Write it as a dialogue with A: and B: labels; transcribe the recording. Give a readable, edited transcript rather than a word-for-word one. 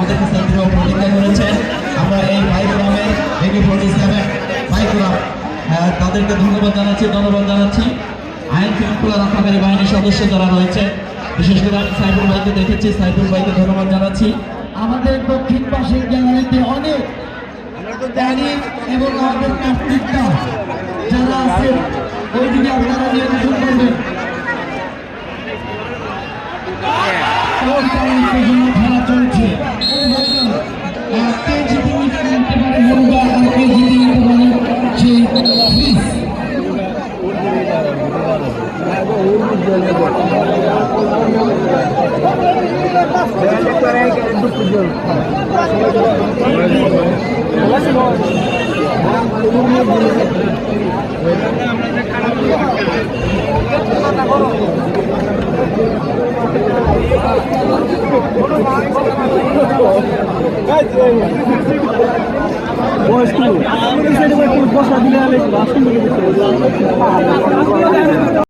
A: আমাদেরকে সেন্টারে প্রতিজ্ঞা করেছেন। আমরা এই বাইকুরামের AK-47 বাইকুরাম তাদেরকে ধন্যবাদ জানাচ্ছি। আইন শৃঙ্খলা রক্ষাকারী বাহিনীর সদস্য যারা রয়েছে, বিশেষ করে আমি সাইফুল ভাইকে দেখেছি, সাইফুল ভাইকে ধন্যবাদ জানাচ্ছি।
B: আমাদের দক্ষিণ পাশের গ্যালারিতে অনেক এবং আমাদের কার্তিকটা যারা আছেন ওইদিকে আপনারা নিয়ন্ত্রণ করবেন। খেলা চলছে, কে জিতে নিতে পারে মুরগা আর কে জিতে নিতে পারে সেই ফ্রিজ।
C: বসা দিলে